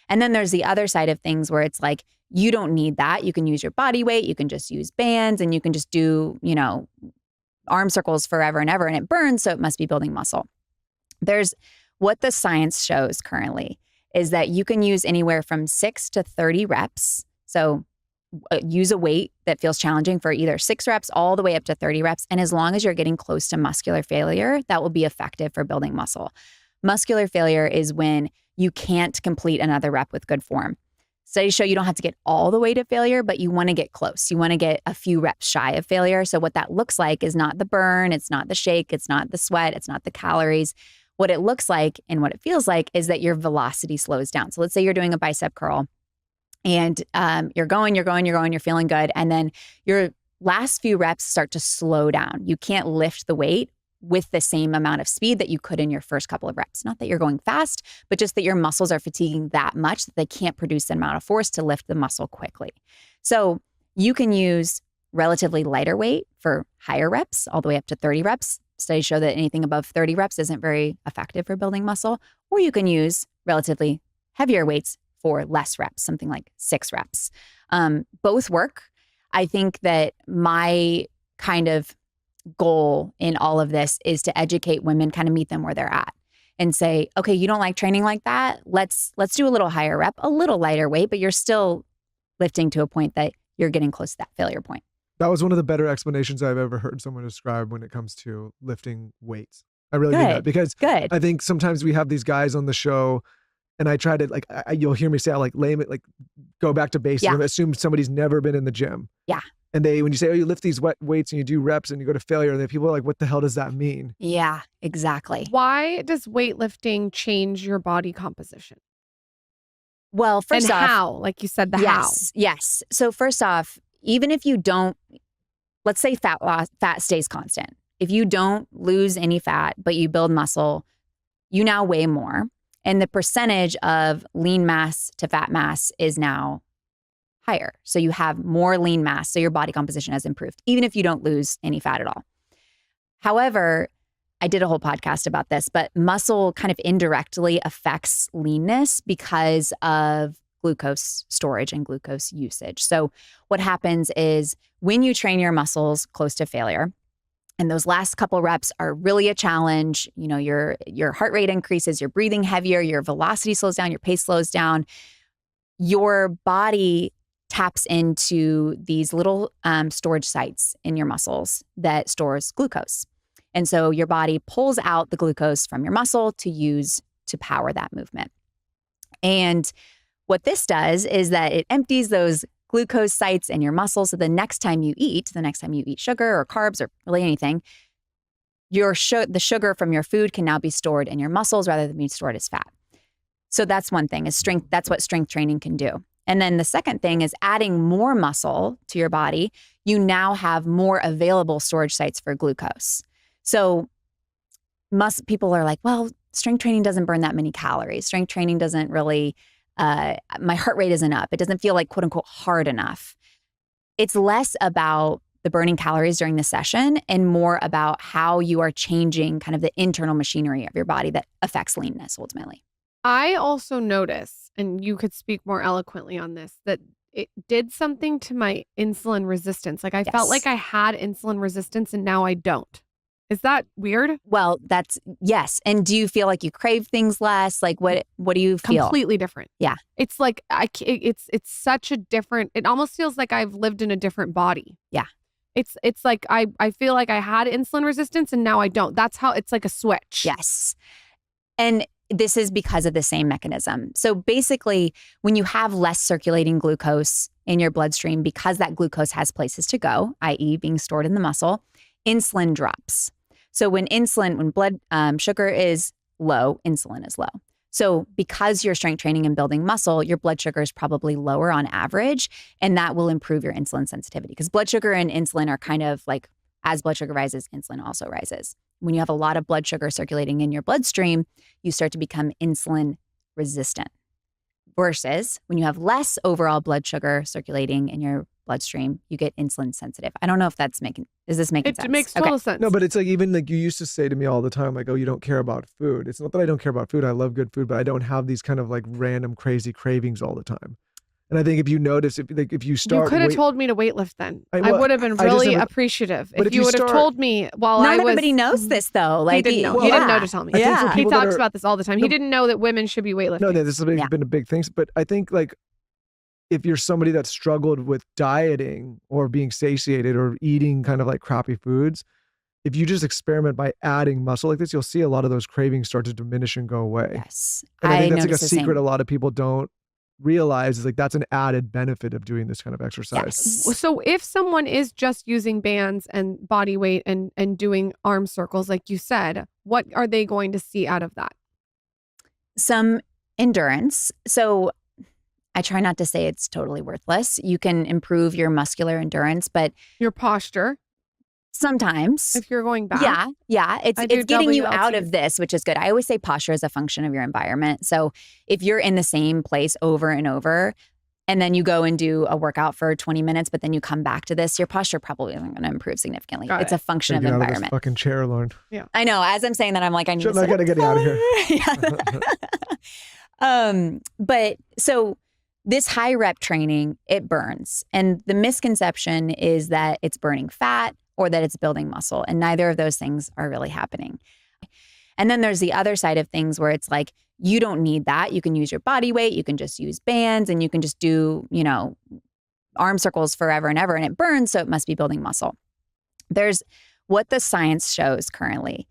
And then there's the other side of things where it's like, you don't need that. You can use your body weight. You can just use bands and you can just do, arm circles forever and ever and it burns. So it must be building muscle. There's what the science shows currently is that you can use anywhere from 6 to 30 reps. So use a weight that feels challenging for either 6 reps all the way up to 30 reps. And as long as you're getting close to muscular failure, that will be effective for building muscle. Muscular failure is when you can't complete another rep with good form. Studies show you don't have to get all the way to failure, but you want to get close. You want to get a few reps shy of failure. So what that looks like is not the burn, it's not the shake, it's not the sweat, it's not the calories. What it looks like and what it feels like is that your velocity slows down. So let's say you're doing a bicep curl and you're feeling good. And then your last few reps start to slow down. You can't lift the weight with the same amount of speed that you could in your first couple of reps. Not that you're going fast, but just that your muscles are fatiguing that much that they can't produce the amount of force to lift the muscle quickly. So you can use relatively lighter weight for higher reps, all the way up to 30 reps. Studies show that anything above 30 reps isn't very effective for building muscle. Or you can use relatively heavier weights for less reps, something like 6 reps. Both work. I think that my kind of goal in all of this is to educate women, kind of meet them where they're at and say, okay, you don't like training like that. Let's do a little higher rep, a little lighter weight, but you're still lifting to a point that you're getting close to that failure point. That was one of the better explanations I've ever heard someone describe when it comes to lifting weights. I really mean that because I think sometimes we have these guys on the show and I try to you'll hear me say, I go back to basics and assume somebody's never been in the gym. Yeah. And when you say, oh, you lift these weights and you do reps and you go to failure, and then people are like, what the hell does that mean? Yeah, exactly. Why does weightlifting change your body composition? Well, first off, how? Like you said, how. Yes. So first off, even if you don't, let's say fat stays constant. If you don't lose any fat, but you build muscle, you now weigh more. And the percentage of lean mass to fat mass is now higher. So you have more lean mass. So your body composition has improved, even if you don't lose any fat at all. However, I did a whole podcast about this, but muscle kind of indirectly affects leanness because of glucose storage and glucose usage. So what happens is when you train your muscles close to failure, and those last couple reps are really a challenge, your heart rate increases, you're breathing heavier, your velocity slows down, your pace slows down, your body taps into these little storage sites in your muscles that stores glucose. And so your body pulls out the glucose from your muscle to use to power that movement. And what this does is that it empties those glucose sites in your muscles. So the next time you eat sugar or carbs or really anything, the sugar from your food can now be stored in your muscles rather than being stored as fat. So that's one thing is strength. That's what strength training can do. And then the second thing is adding more muscle to your body. You now have more available storage sites for glucose. So people are like, well, strength training doesn't burn that many calories. Strength training doesn't really, my heart rate isn't up. It doesn't feel like quote unquote hard enough. It's less about the burning calories during the session and more about how you are changing kind of the internal machinery of your body that affects leanness ultimately. I also notice, and you could speak more eloquently on this, that it did something to my insulin resistance. Like I felt like I had insulin resistance and now I don't. Is that weird? Well, yes. And do you feel like you crave things less? Like what do you feel? Completely different. Yeah. It's like it's such a different, it almost feels like I've lived in a different body. Yeah. It's like I feel like I had insulin resistance and now I don't. That's how it's like a switch. Yes. And this is because of the same mechanism. So basically, when you have less circulating glucose in your bloodstream, because that glucose has places to go, i.e. being stored in the muscle, insulin drops. So when blood sugar is low, insulin is low. So because you're strength training and building muscle, your blood sugar is probably lower on average, and that will improve your insulin sensitivity because blood sugar and insulin are kind of like, as blood sugar rises, insulin also rises. When you have a lot of blood sugar circulating in your bloodstream, you start to become insulin resistant. Versus when you have less overall blood sugar circulating in your bloodstream, you get insulin sensitive. I don't know if is this making sense? It makes total sense. No, but it's like, even like you used to say to me all the time, like, oh, you don't care about food. It's not that I don't care about food. I love good food, but I don't have these kind of like random crazy cravings all the time. And I think if you notice, if you start, you could have told me to weightlift then. I would have been really appreciative if you would have told me while I was. Not everybody knows this though. Like he didn't know. He didn't know to tell me. Yeah. He talks about this all the time. He didn't know that women should be weightlifting. No, this has been a big thing. But I think like if you're somebody that struggled with dieting or being satiated or eating kind of like crappy foods, if you just experiment by adding muscle like this, you'll see a lot of those cravings start to diminish and go away. Yes. And I think that's like a secret a lot of people don't realize, is like that's an added benefit of doing this kind of exercise. Yes. So if someone is just using bands and body weight and doing arm circles, like you said, what are they going to see out of that? Some endurance. So I try not to say it's totally worthless. You can improve your muscular endurance, but your posture. Sometimes. If you're going back. Yeah. It's getting you out of this, which is good. I always say posture is a function of your environment. So if you're in the same place over and over, and then you go and do a workout for 20 minutes, but then you come back to this, your posture probably isn't going to improve significantly. It's a function of the environment. Out of this fucking chair, Lauren. Yeah. I know. As I'm saying that, I'm like, I need to I gotta get out of here. But so this high rep training, it burns. And the misconception is that it's burning fat or that it's building muscle. And neither of those things are really happening. And then there's the other side of things where it's like, you don't need that. You can use your body weight. You can just use bands and you can just do, arm circles forever and ever and it burns. So it must be building muscle. There's what the science shows currently